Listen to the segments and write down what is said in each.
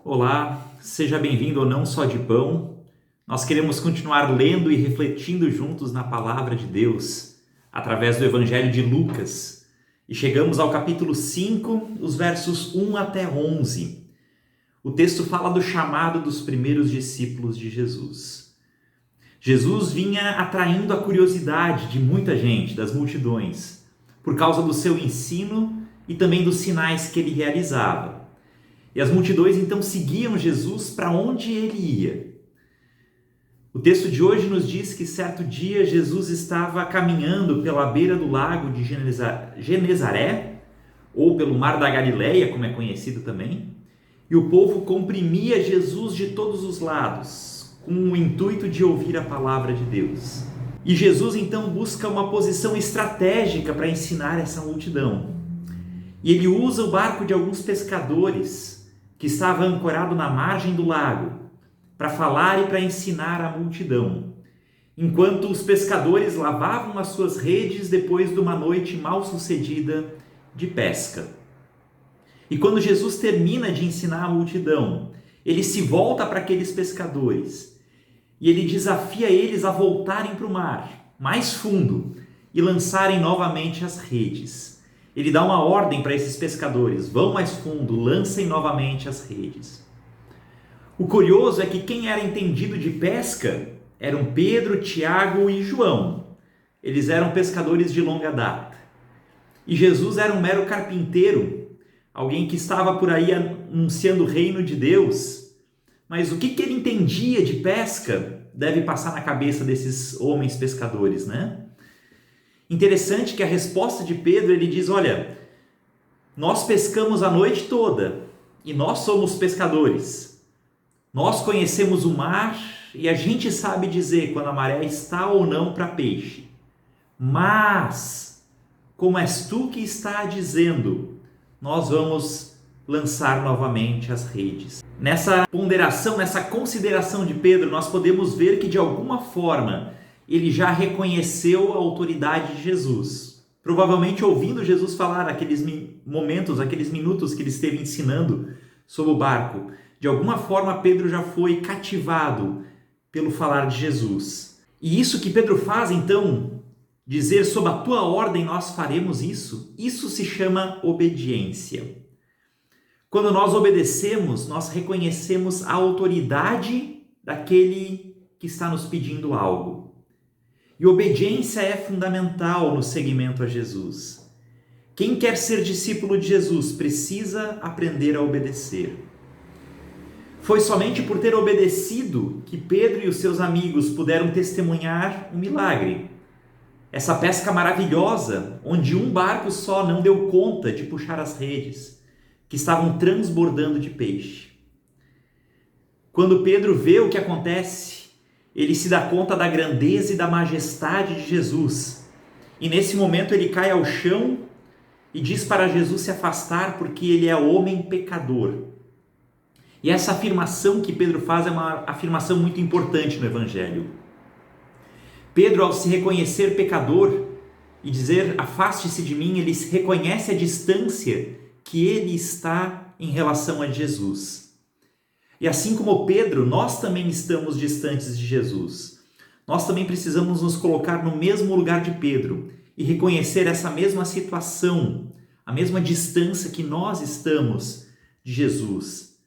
Olá, seja bem-vindo ao Não Só de Pão. Nós queremos continuar lendo e refletindo juntos na Palavra de Deus, através do Evangelho de Lucas. E chegamos ao capítulo 5, os versos 1 até 11. O texto fala do chamado dos primeiros discípulos de Jesus. Jesus vinha atraindo a curiosidade de muita gente, das multidões, por causa do seu ensino e também dos sinais que ele realizava. E as multidões então seguiam Jesus para onde ele ia. O texto de hoje nos diz que certo dia Jesus estava caminhando pela beira do lago de Genezaré, ou pelo Mar da Galileia, como é conhecido também, e o povo comprimia Jesus de todos os lados, com o intuito de ouvir a palavra de Deus. E Jesus então busca uma posição estratégica para ensinar essa multidão. E ele usa o barco de alguns pescadores que estava ancorado na margem do lago, para falar e para ensinar a multidão, enquanto os pescadores lavavam as suas redes depois de uma noite mal sucedida de pesca. E quando Jesus termina de ensinar a multidão, ele se volta para aqueles pescadores e ele desafia eles a voltarem para o mar, mais fundo, e lançarem novamente as redes. Ele dá uma ordem para esses pescadores: vão mais fundo, lancem novamente as redes. O curioso é que quem era entendido de pesca eram Pedro, Tiago e João. Eles eram pescadores de longa data. E Jesus era um mero carpinteiro, alguém que estava por aí anunciando o reino de Deus. Mas o que ele entendia de pesca deve passar na cabeça desses homens pescadores, né? Interessante que a resposta de Pedro, ele diz: olha, nós pescamos a noite toda e nós somos pescadores. Nós conhecemos o mar e a gente sabe dizer quando a maré está ou não para peixe. Mas, como és tu que está dizendo, nós vamos lançar novamente as redes. Nessa ponderação, nessa consideração de Pedro, nós podemos ver que de alguma forma ele já reconheceu a autoridade de Jesus. Provavelmente ouvindo Jesus falar aqueles momentos, aqueles minutos que ele esteve ensinando sobre o barco. De alguma forma Pedro já foi cativado pelo falar de Jesus. E isso que Pedro faz então, dizer sob a tua ordem nós faremos isso, isso se chama obediência. Quando nós obedecemos, nós reconhecemos a autoridade daquele que está nos pedindo algo. E obediência é fundamental no seguimento a Jesus. Quem quer ser discípulo de Jesus precisa aprender a obedecer. Foi somente por ter obedecido que Pedro e os seus amigos puderam testemunhar um milagre. Essa pesca maravilhosa, onde um barco só não deu conta de puxar as redes, que estavam transbordando de peixe. Quando Pedro vê o que acontece, ele se dá conta da grandeza e da majestade de Jesus. E nesse momento ele cai ao chão e diz para Jesus se afastar porque ele é homem pecador. E essa afirmação que Pedro faz é uma afirmação muito importante no Evangelho. Pedro, ao se reconhecer pecador e dizer afaste-se de mim, ele reconhece a distância que ele está em relação a Jesus. E assim como Pedro, nós também estamos distantes de Jesus. Nós também precisamos nos colocar no mesmo lugar de Pedro e reconhecer essa mesma situação, a mesma distância que nós estamos de Jesus.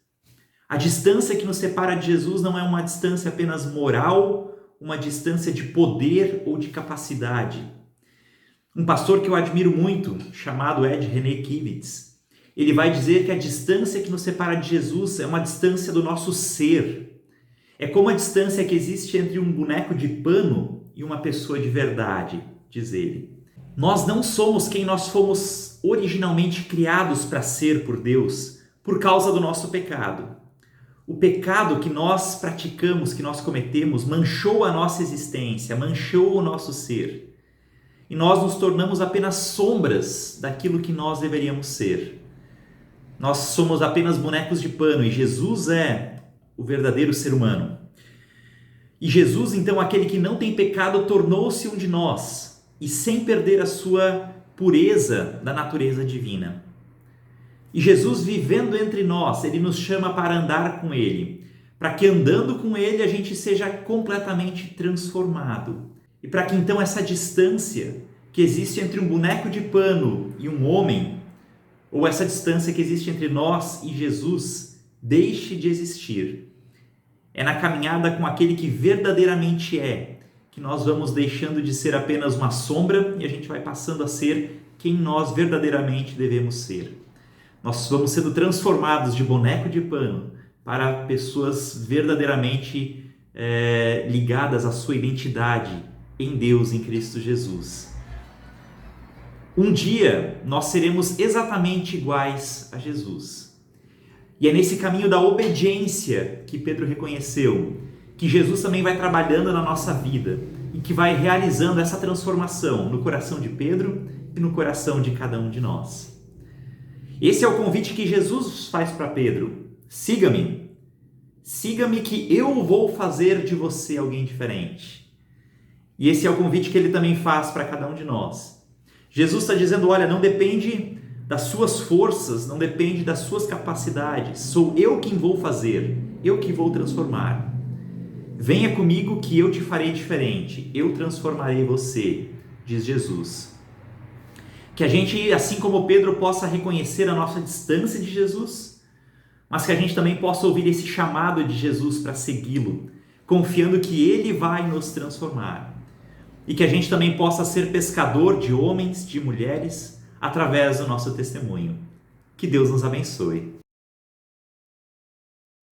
A distância que nos separa de Jesus não é uma distância apenas moral, uma distância de poder ou de capacidade. Um pastor que eu admiro muito, chamado Ed René Kivitz, ele vai dizer que a distância que nos separa de Jesus é uma distância do nosso ser. É como a distância que existe entre um boneco de pano e uma pessoa de verdade, diz ele. Nós não somos quem nós fomos originalmente criados para ser por Deus, por causa do nosso pecado. O pecado que nós praticamos, que nós cometemos, manchou a nossa existência, manchou o nosso ser. E nós nos tornamos apenas sombras daquilo que nós deveríamos ser. Nós somos apenas bonecos de pano e Jesus é o verdadeiro ser humano. E Jesus, então, aquele que não tem pecado, tornou-se um de nós e sem perder a sua pureza da natureza divina. E Jesus, vivendo entre nós, ele nos chama para andar com ele, para que andando com ele a gente seja completamente transformado. E para que então essa distância que existe entre um boneco de pano e um homem, ou essa distância que existe entre nós e Jesus, deixe de existir. É na caminhada com aquele que verdadeiramente é, que nós vamos deixando de ser apenas uma sombra e a gente vai passando a ser quem nós verdadeiramente devemos ser. Nós vamos sendo transformados de boneco de pano para pessoas verdadeiramente ligadas à sua identidade em Deus, em Cristo Jesus. Um dia nós seremos exatamente iguais a Jesus. E é nesse caminho da obediência que Pedro reconheceu que Jesus também vai trabalhando na nossa vida e que vai realizando essa transformação no coração de Pedro e no coração de cada um de nós. Esse é o convite que Jesus faz para Pedro. Siga-me. Siga-me que eu vou fazer de você alguém diferente. E esse é o convite que ele também faz para cada um de nós. Jesus está dizendo, olha, não depende das suas forças, não depende das suas capacidades. Sou eu quem vou fazer, eu que vou transformar. Venha comigo que eu te farei diferente, eu transformarei você, diz Jesus. Que a gente, assim como Pedro, possa reconhecer a nossa distância de Jesus, mas que a gente também possa ouvir esse chamado de Jesus para segui-lo, confiando que ele vai nos transformar. E que a gente também possa ser pescador de homens, de mulheres, através do nosso testemunho. Que Deus nos abençoe.